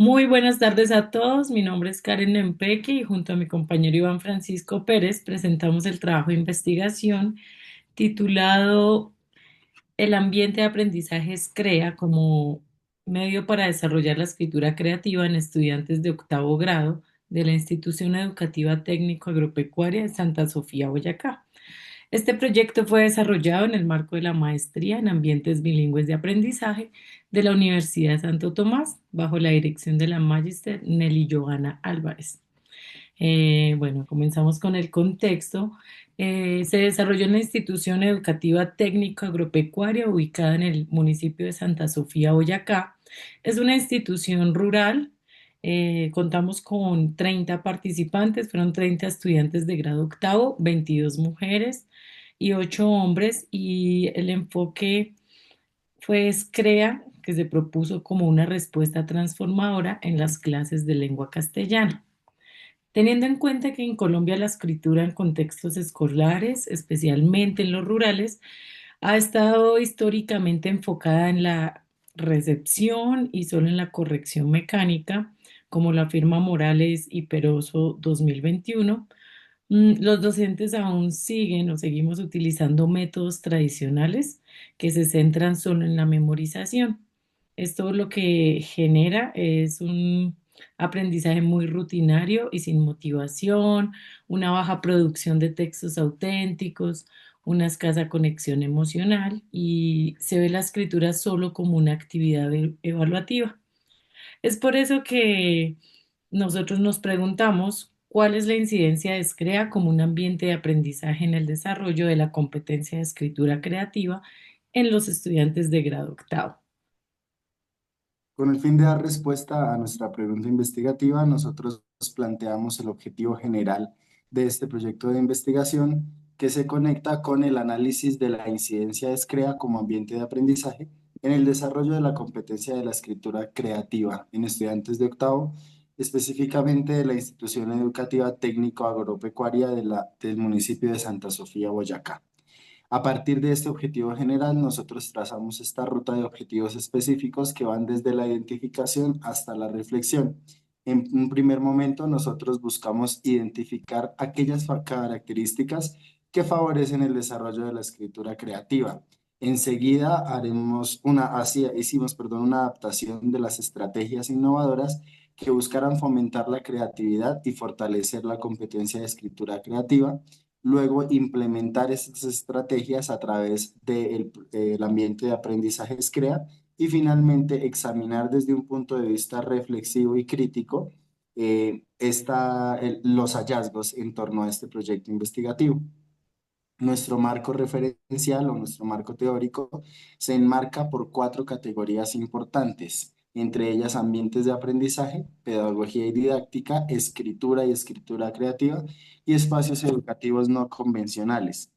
Muy buenas tardes a todos. Mi nombre es Karen Empeque y junto a mi compañero Iván Francisco Pérez presentamos el trabajo de investigación titulado El ambiente de aprendizaje es CREA como medio para desarrollar la escritura creativa en estudiantes de octavo grado de la Institución Educativa Técnico Agropecuaria de Santa Sofía, Boyacá. Este proyecto fue desarrollado en el marco de la Maestría en Ambientes Bilingües de Aprendizaje de la Universidad de Santo Tomás, bajo la dirección de la Magister Nelly Johanna Álvarez. Bueno, comenzamos con el contexto. Se desarrolló en la institución educativa técnico agropecuaria ubicada en el municipio de Santa Sofía, Boyacá. Es una institución rural. Contamos con 30 participantes, fueron 30 estudiantes de grado octavo, 22 mujeres y 8 hombres, y el enfoque fue CREA, que se propuso como una respuesta transformadora en las clases de lengua castellana. Teniendo en cuenta que en Colombia la escritura en contextos escolares, especialmente en los rurales, ha estado históricamente enfocada en la recepción y solo en la corrección mecánica, como lo afirma Morales y Peroso 2021. Los docentes aún siguen o seguimos utilizando métodos tradicionales que se centran solo en la memorización. Esto lo que genera es un aprendizaje muy rutinario y sin motivación, una baja producción de textos auténticos, una escasa conexión emocional y se ve la escritura solo como una actividad evaluativa. Es por eso que nosotros nos preguntamos cuál es la incidencia de SCREA como un ambiente de aprendizaje en el desarrollo de la competencia de escritura creativa en los estudiantes de grado octavo. Con el fin de dar respuesta a nuestra pregunta investigativa, nosotros planteamos el objetivo general de este proyecto de investigación que se conecta con el análisis de la incidencia de SCREA como ambiente de aprendizaje en el desarrollo de la competencia de la escritura creativa en estudiantes de octavo, específicamente de la institución educativa técnico agropecuaria del municipio de Santa Sofía, Boyacá. A partir de este objetivo general, nosotros trazamos esta ruta de objetivos específicos que van desde la identificación hasta la reflexión. En un primer momento, nosotros buscamos identificar aquellas características que favorecen el desarrollo de la escritura creativa. Enseguida hicimos, una adaptación de las estrategias innovadoras que buscaran fomentar la creatividad y fortalecer la competencia de escritura creativa. Luego, implementar estas estrategias a través del ambiente de aprendizaje SCREA y finalmente examinar desde un punto de vista reflexivo y crítico los hallazgos en torno a este proyecto investigativo. Nuestro marco referencial o nuestro marco teórico se enmarca por cuatro categorías importantes, entre ellas ambientes de aprendizaje, pedagogía y didáctica, escritura y escritura creativa y espacios educativos no convencionales.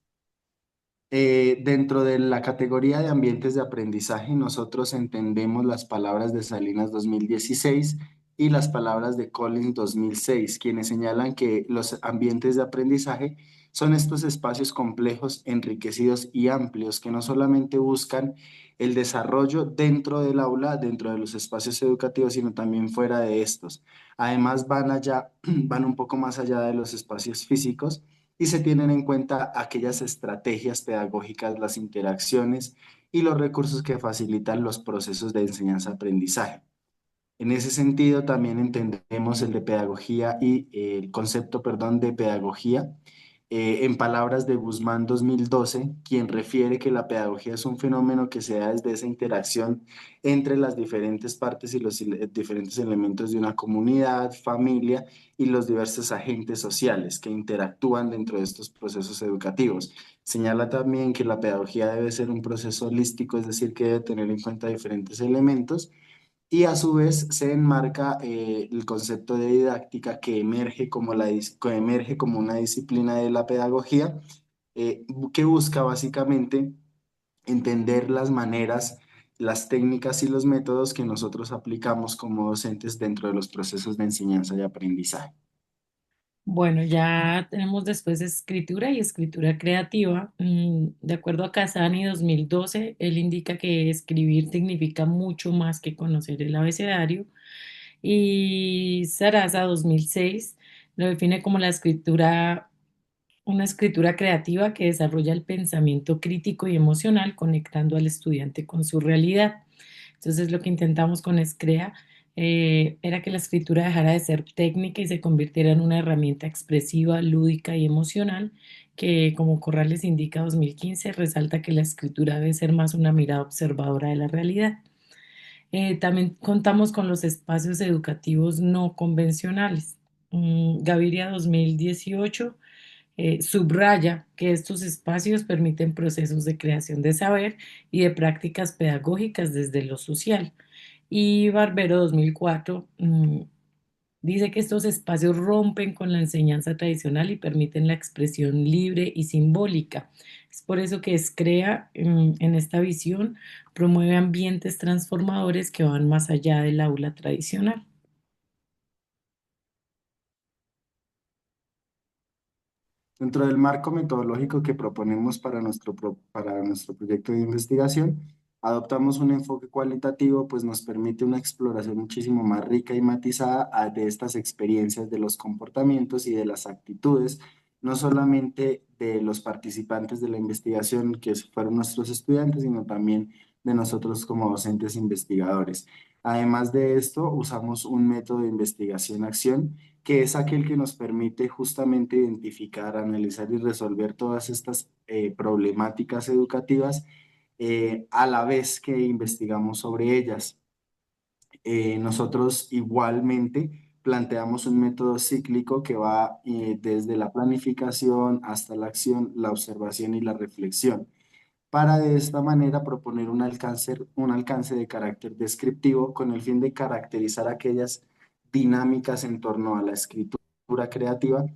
Dentro de la categoría de ambientes de aprendizaje, nosotros entendemos las palabras de Salinas 2016 y las palabras de Collins 2006, quienes señalan que los ambientes de aprendizaje son estos espacios complejos, enriquecidos y amplios que no solamente buscan el desarrollo dentro del aula, dentro de los espacios educativos, sino también fuera de estos. Además, van un poco más allá de los espacios físicos y se tienen en cuenta aquellas estrategias pedagógicas, las interacciones y los recursos que facilitan los procesos de enseñanza-aprendizaje. En ese sentido, también entendemos el de pedagogía y el concepto, perdón, de pedagogía en palabras de Guzmán 2012, quien refiere que la pedagogía es un fenómeno que se da desde esa interacción entre las diferentes partes y los diferentes elementos de una comunidad, familia y los diversos agentes sociales que interactúan dentro de estos procesos educativos. Señala también que la pedagogía debe ser un proceso holístico, es decir, que debe tener en cuenta diferentes elementos y a su vez se enmarca el concepto de didáctica que emerge que emerge como una disciplina de la pedagogía que busca básicamente entender las maneras, las técnicas y los métodos que nosotros aplicamos como docentes dentro de los procesos de enseñanza y aprendizaje. Bueno, ya tenemos después escritura y escritura creativa. De acuerdo a Casani 2012, él indica que escribir significa mucho más que conocer el abecedario Y Sarasa 2006 lo define como una escritura creativa que desarrolla el pensamiento crítico y emocional, conectando al estudiante con su realidad. Entonces, lo que intentamos con Screa era que la escritura dejara de ser técnica y se convirtiera en una herramienta expresiva, lúdica y emocional, que, como Corrales indica 2015, resalta que la escritura debe ser más una mirada observadora de la realidad. También contamos con los espacios educativos no convencionales. Gaviria 2018 subraya que estos espacios permiten procesos de creación de saber y de prácticas pedagógicas desde lo social. Y Barbero 2004 dice que estos espacios rompen con la enseñanza tradicional y permiten la expresión libre y simbólica. Es por eso que Screa, en esta visión, promueve ambientes transformadores que van más allá del aula tradicional. Dentro del marco metodológico que proponemos para nuestro proyecto de investigación, adoptamos un enfoque cualitativo, pues nos permite una exploración muchísimo más rica y matizada de estas experiencias, de los comportamientos y de las actitudes, no solamente de los participantes de la investigación, que fueron nuestros estudiantes, sino también de nosotros como docentes investigadores. Además de esto, usamos un método de investigación-acción que es aquel que nos permite justamente identificar, analizar y resolver todas estas problemáticas educativas a la vez que investigamos sobre ellas. Nosotros igualmente planteamos un método cíclico que va desde la planificación hasta la acción, la observación y la reflexión, para de esta manera proponer un alcance de carácter descriptivo con el fin de caracterizar aquellas dinámicas en torno a la escritura creativa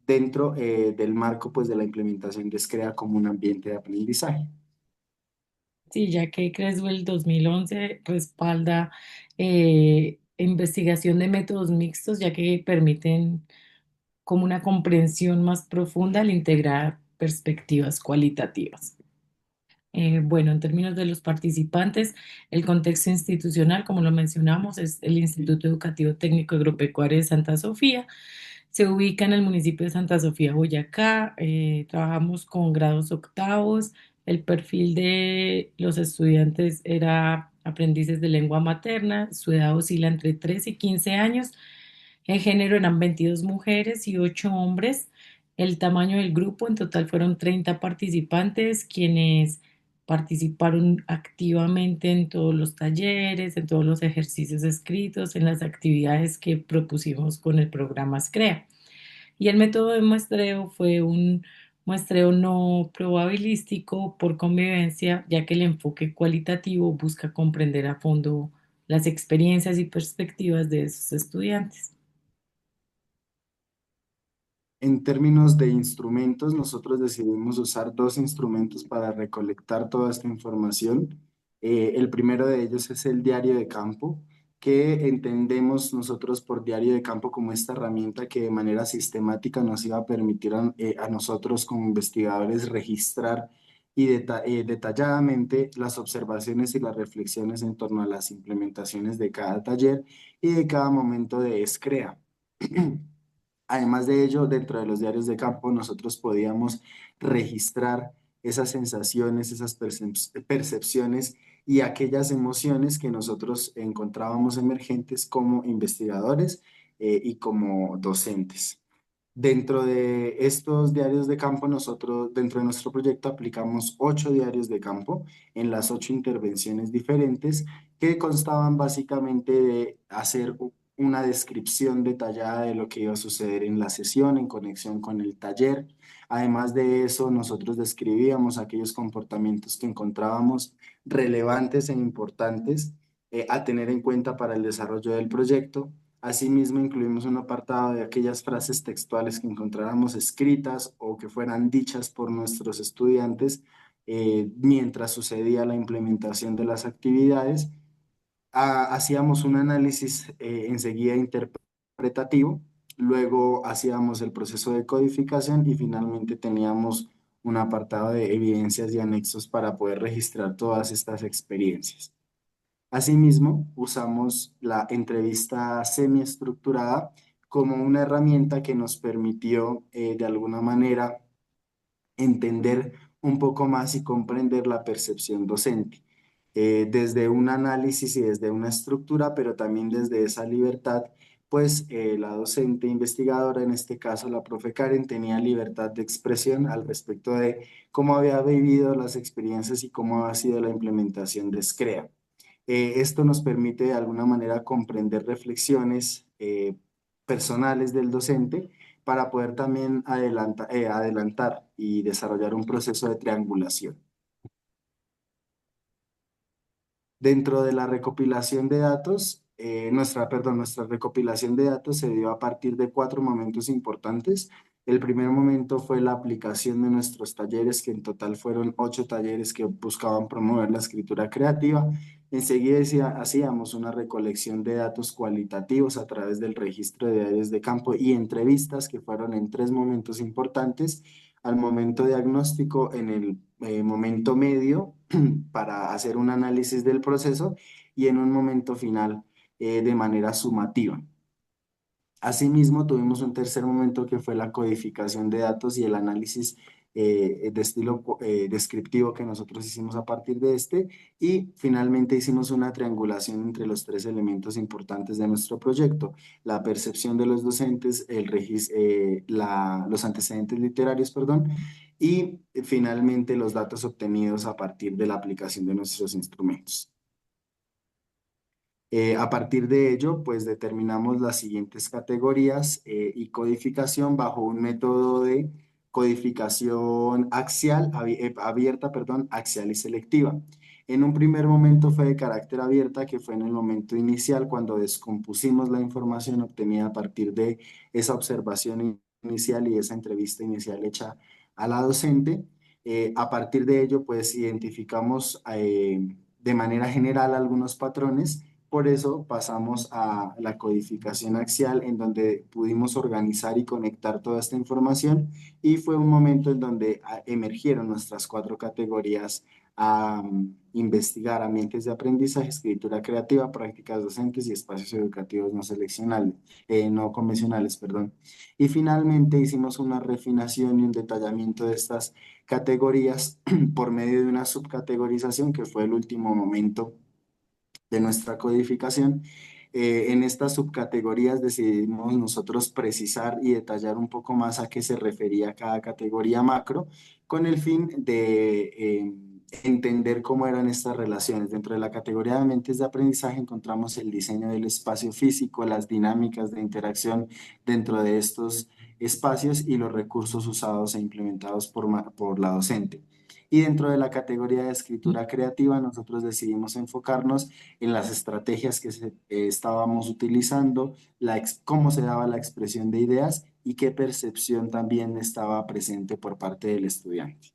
dentro del marco pues, de la implementación de Screa como un ambiente de aprendizaje. Sí, ya que Creswell 2011 respalda investigación de métodos mixtos, ya que permiten como una comprensión más profunda al integrar perspectivas cualitativas. Bueno, en términos de los participantes, el contexto institucional, como lo mencionamos, es el Instituto Educativo Técnico Agropecuario de Santa Sofía. Se ubica en el municipio de Santa Sofía, Boyacá. Trabajamos con grados octavos. El perfil de los estudiantes era aprendices de lengua materna. Su edad oscila entre 13 y 15 años. En género eran 22 mujeres y 8 hombres. El tamaño del grupo en total fueron 30 participantes, quienes participaron activamente en todos los talleres, en todos los ejercicios escritos, en las actividades que propusimos con el programa SCREA. Y el método de muestreo fue un muestreo no probabilístico por convivencia, ya que el enfoque cualitativo busca comprender a fondo las experiencias y perspectivas de esos estudiantes. En términos de instrumentos, nosotros decidimos usar dos instrumentos para recolectar toda esta información. El primero de ellos es el diario de campo, que entendemos nosotros por diario de campo como esta herramienta que de manera sistemática nos iba a permitir a nosotros como investigadores registrar y detalladamente las observaciones y las reflexiones en torno a las implementaciones de cada taller y de cada momento de Screa. Además de ello, dentro de los diarios de campo, nosotros podíamos registrar esas sensaciones, esas percepciones y aquellas emociones que nosotros encontrábamos emergentes como investigadores y como docentes. Dentro de estos diarios de campo, nosotros, dentro de nuestro proyecto, aplicamos 8 diarios de campo en las 8 intervenciones diferentes que constaban básicamente de hacer una descripción detallada de lo que iba a suceder en la sesión en conexión con el taller. Además de eso, nosotros describíamos aquellos comportamientos que encontrábamos relevantes e importantes a tener en cuenta para el desarrollo del proyecto. Asimismo, incluimos un apartado de aquellas frases textuales que encontráramos escritas o que fueran dichas por nuestros estudiantes mientras sucedía la implementación de las actividades. Hacíamos un análisis enseguida interpretativo, luego hacíamos el proceso de codificación y finalmente teníamos un apartado de evidencias y anexos para poder registrar todas estas experiencias. Asimismo, usamos la entrevista semiestructurada como una herramienta que nos permitió de alguna manera entender un poco más y comprender la percepción docente, desde un análisis y desde una estructura, pero también desde esa libertad, pues la docente investigadora, en este caso la profe Karen, tenía libertad de expresión al respecto de cómo había vivido las experiencias y cómo ha sido la implementación de SCREA. Esto nos permite de alguna manera comprender reflexiones personales del docente para poder también adelantar y desarrollar un proceso de triangulación. Dentro de la recopilación de datos, nuestra recopilación de datos se dio a partir de cuatro momentos importantes. El primer momento fue la aplicación de nuestros talleres, que en total fueron 8 talleres que buscaban promover la escritura creativa. Enseguida hacíamos una recolección de datos cualitativos a través del registro de diarios de campo y entrevistas, que fueron en 3 momentos importantes. Al momento diagnóstico, en el momento medio, para hacer un análisis del proceso, y en un momento final de manera sumativa. Asimismo, tuvimos un tercer momento que fue la codificación de datos y el análisis de estilo descriptivo que nosotros hicimos a partir de este. Y finalmente hicimos una triangulación entre los tres elementos importantes de nuestro proyecto: la percepción de los docentes, los antecedentes literarios, perdón, y finalmente los datos obtenidos a partir de la aplicación de nuestros instrumentos. A partir de ello, pues determinamos las siguientes categorías y codificación bajo un método de codificación abierta, perdón, axial y selectiva. En un primer momento fue de carácter abierta, que fue en el momento inicial, cuando descompusimos la información obtenida a partir de esa observación inicial y esa entrevista inicial hecha a la docente. A partir de ello, pues identificamos de manera general algunos patrones. Por eso pasamos a la codificación axial, en donde pudimos organizar y conectar toda esta información, y fue un momento en donde emergieron nuestras 4 categorías a investigar: ambientes de aprendizaje, escritura creativa, prácticas docentes y espacios educativos no convencionales, perdón. Y finalmente hicimos una refinación y un detallamiento de estas categorías por medio de una subcategorización, que fue el último momento de nuestra codificación. En estas subcategorías decidimos nosotros precisar y detallar un poco más a qué se refería cada categoría macro, con el fin de entender cómo eran estas relaciones. Dentro de la categoría de mentes de aprendizaje encontramos el diseño del espacio físico, las dinámicas de interacción dentro de estos espacios y los recursos usados e implementados por la docente. Y dentro de la categoría de escritura creativa, nosotros decidimos enfocarnos en las estrategias que estábamos utilizando, cómo se daba la expresión de ideas y qué percepción también estaba presente por parte del estudiante.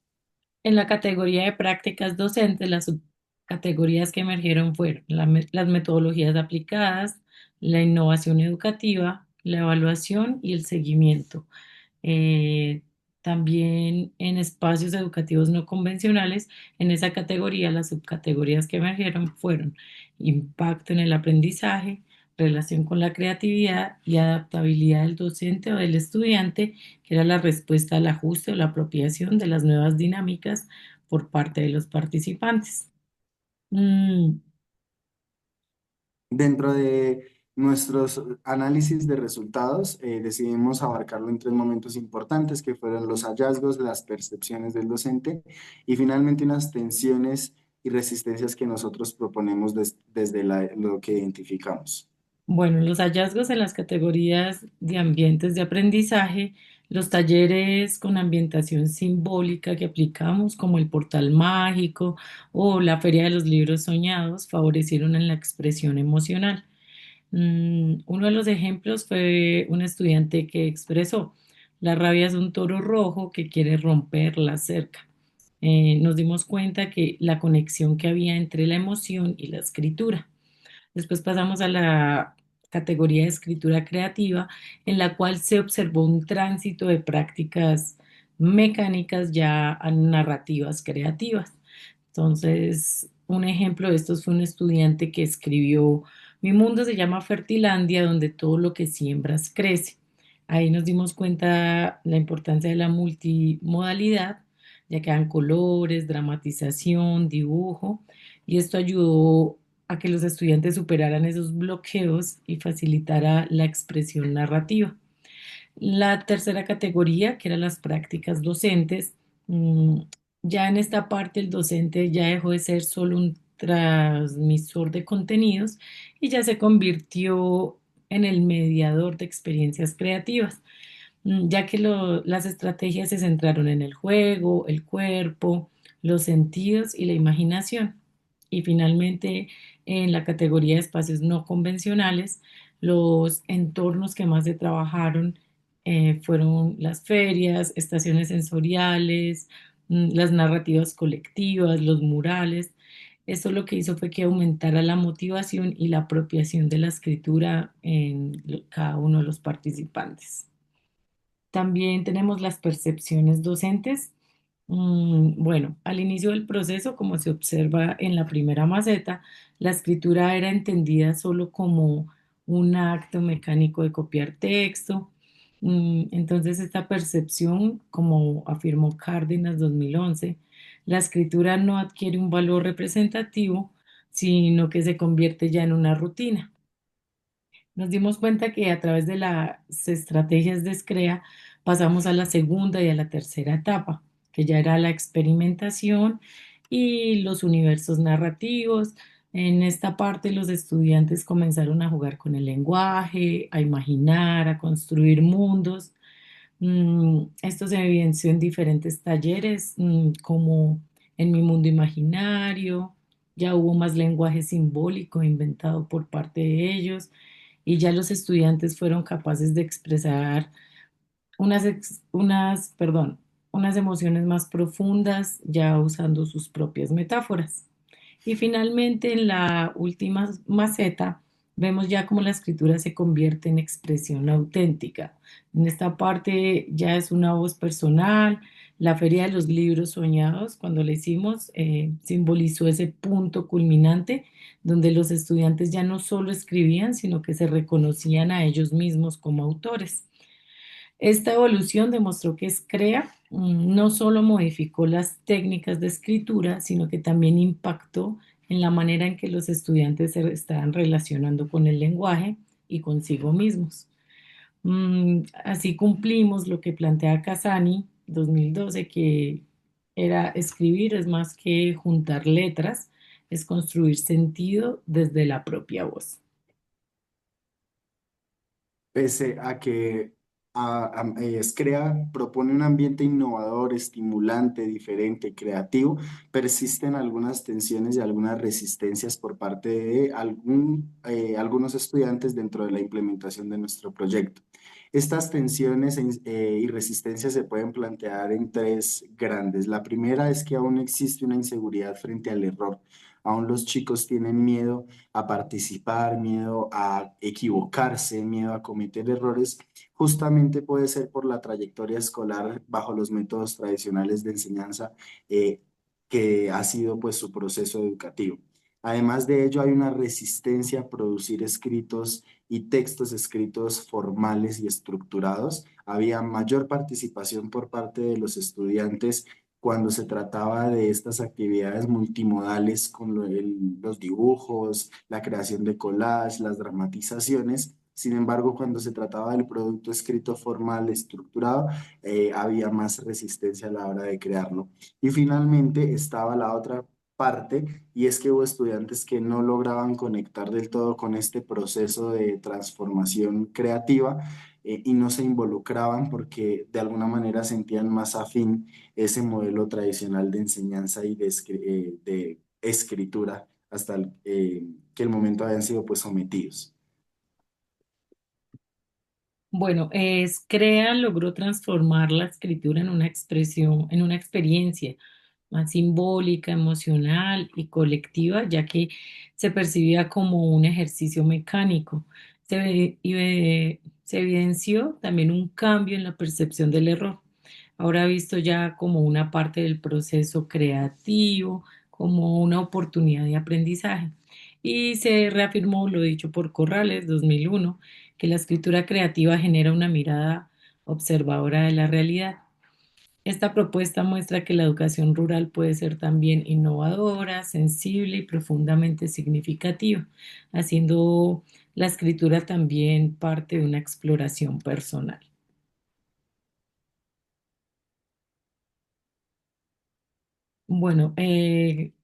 En la categoría de prácticas docentes, las subcategorías que emergieron fueron las metodologías aplicadas, la innovación educativa, la evaluación y el seguimiento. eh, También en espacios educativos no convencionales, en esa categoría, las subcategorías que emergieron fueron impacto en el aprendizaje, relación con la creatividad y adaptabilidad del docente o del estudiante, que era la respuesta al ajuste o la apropiación de las nuevas dinámicas por parte de los participantes. Mm, Dentro de nuestros análisis de resultados, decidimos abarcarlo en 3 momentos importantes, que fueron los hallazgos, las percepciones del docente y finalmente unas tensiones y resistencias que nosotros proponemos desde lo que identificamos. Bueno, los hallazgos en las categorías de ambientes de aprendizaje, los talleres con ambientación simbólica que aplicamos, como el portal mágico o la Feria de los Libros Soñados, favorecieron en la expresión emocional. Uno de los ejemplos fue un estudiante que expresó: la rabia es un toro rojo que quiere romper la cerca. Nos dimos cuenta que la conexión que había entre la emoción y la escritura. Después pasamos a la categoría de escritura creativa, en la cual se observó un tránsito de prácticas mecánicas ya a narrativas creativas. Entonces, un ejemplo de estos fue un estudiante que escribió: Mi mundo se llama Fertilandia, donde todo lo que siembras crece. Ahí nos dimos cuenta la importancia de la multimodalidad, ya que dan colores, dramatización, dibujo, y esto ayudó a que los estudiantes superaran esos bloqueos y facilitara la expresión narrativa. La tercera categoría, que eran las prácticas docentes, mm, ya en esta parte el docente ya dejó de ser solo un transmisor de contenidos y ya se convirtió en el mediador de experiencias creativas, ya que las estrategias se centraron en el juego, el cuerpo, los sentidos y la imaginación. Y finalmente, en la categoría de espacios no convencionales, los entornos que más se trabajaron fueron las ferias, estaciones sensoriales, las narrativas colectivas, los murales. Esto lo que hizo fue que aumentara la motivación y la apropiación de la escritura en cada uno de los participantes. También tenemos las percepciones docentes. Bueno, al inicio del proceso, como se observa en la primera maceta, la escritura era entendida solo como un acto mecánico de copiar texto. Entonces, esta percepción, como afirmó Cárdenas 2011, la escritura no adquiere un valor representativo, sino que se convierte ya en una rutina. Nos dimos cuenta que a través de las estrategias de Screa pasamos a la segunda y a la tercera etapa, que ya era la experimentación y los universos narrativos. En esta parte los estudiantes comenzaron a jugar con el lenguaje, a imaginar, a construir mundos. Esto se evidenció en diferentes talleres, como en Mi Mundo Imaginario. Ya hubo más lenguaje simbólico inventado por parte de ellos y ya los estudiantes fueron capaces de expresar unas emociones más profundas ya usando sus propias metáforas. Y finalmente, en la última maceta, vemos ya cómo la escritura se convierte en expresión auténtica. En esta parte ya es una voz personal. La Feria de los Libros Soñados, cuando la hicimos, simbolizó ese punto culminante donde los estudiantes ya no solo escribían, sino que se reconocían a ellos mismos como autores. Esta evolución demostró que Screa no solo modificó las técnicas de escritura, sino que también impactó en la manera en que los estudiantes se estaban relacionando con el lenguaje y consigo mismos. Así cumplimos lo que plantea Casani 2012, que era: escribir es más que juntar letras, es construir sentido desde la propia voz. Pese a que Screa propone un ambiente innovador, estimulante, diferente, creativo, persisten algunas tensiones y algunas resistencias por parte de algunos estudiantes dentro de la implementación de nuestro proyecto. Estas tensiones y resistencias se pueden plantear en tres grandes. La primera es que aún existe una inseguridad frente al error. Aún los chicos tienen miedo a participar, miedo a equivocarse, miedo a cometer errores, justamente puede ser por la trayectoria escolar bajo los métodos tradicionales de enseñanza que ha sido pues su proceso educativo. Además de ello, hay una resistencia a producir escritos y textos escritos formales y estructurados. Había mayor participación por parte de los estudiantes cuando se trataba de estas actividades multimodales con los dibujos, la creación de collages, las dramatizaciones. Sin embargo, cuando se trataba del producto escrito formal, estructurado, había más resistencia a la hora de crearlo. Y finalmente estaba la otra parte, y es que hubo estudiantes que no lograban conectar del todo con este proceso de transformación creativa y no se involucraban porque de alguna manera sentían más afín ese modelo tradicional de enseñanza y de escritura hasta que el momento habían sido pues sometidos. Bueno, Screa logró transformar la escritura en una expresión, en una experiencia más simbólica, emocional y colectiva, ya que se percibía como un ejercicio mecánico. Se evidenció también un cambio en la percepción del error, ahora visto ya como una parte del proceso creativo, como una oportunidad de aprendizaje. Y se reafirmó lo dicho por Corrales 2001, que la escritura creativa genera una mirada observadora de la realidad. Esta propuesta muestra que la educación rural puede ser también innovadora, sensible y profundamente significativa, haciendo la escritura también parte de una exploración personal. Bueno,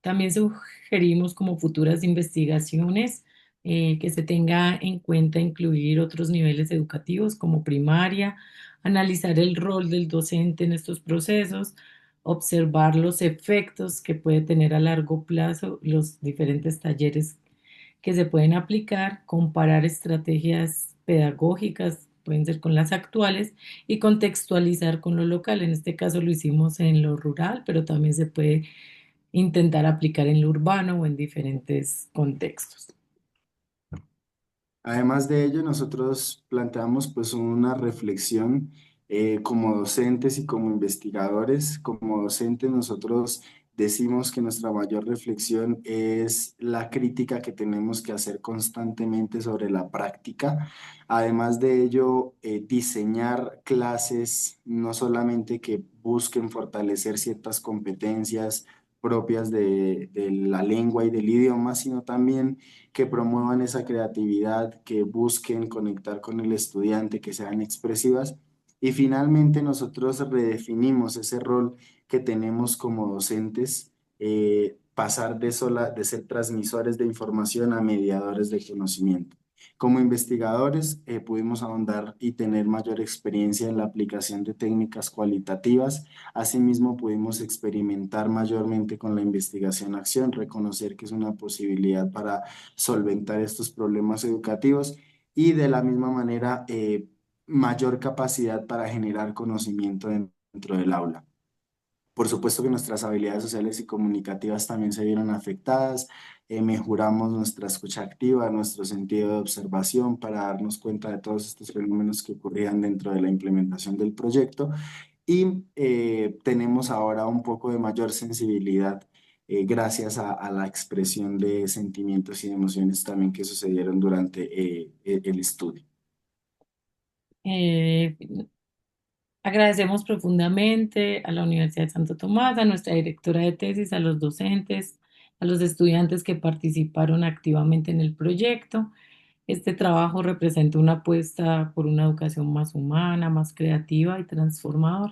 también sugerimos como futuras investigaciones que se tenga en cuenta incluir otros niveles educativos como primaria, analizar el rol del docente en estos procesos, observar los efectos que puede tener a largo plazo los diferentes talleres que se pueden aplicar, comparar estrategias pedagógicas, pueden ser con las actuales, y contextualizar con lo local. En este caso lo hicimos en lo rural, pero también se puede intentar aplicar en lo urbano o en diferentes contextos. Además de ello, nosotros planteamos pues una reflexión como docentes y como investigadores. Como docentes nosotros decimos que nuestra mayor reflexión es la crítica que tenemos que hacer constantemente sobre la práctica. Además de ello, diseñar clases no solamente que busquen fortalecer ciertas competencias propias de la lengua y del idioma, sino también que promuevan esa creatividad, que busquen conectar con el estudiante, que sean expresivas. Y finalmente nosotros redefinimos ese rol que tenemos como docentes, pasar de ser transmisores de información a mediadores de conocimiento. Como investigadores, pudimos ahondar y tener mayor experiencia en la aplicación de técnicas cualitativas. Asimismo, pudimos experimentar mayormente con la investigación-acción, reconocer que es una posibilidad para solventar estos problemas educativos y de la misma manera mayor capacidad para generar conocimiento dentro del aula. Por supuesto que nuestras habilidades sociales y comunicativas también se vieron afectadas. Mejoramos nuestra escucha activa, nuestro sentido de observación para darnos cuenta de todos estos fenómenos que ocurrían dentro de la implementación del proyecto y tenemos ahora un poco de mayor sensibilidad gracias a la expresión de sentimientos y emociones también que sucedieron durante el estudio. Eh, Agradecemos profundamente a la Universidad de Santo Tomás, a nuestra directora de tesis, a los docentes, a los estudiantes que participaron activamente en el proyecto. Este trabajo representa una apuesta por una educación más humana, más creativa y transformadora.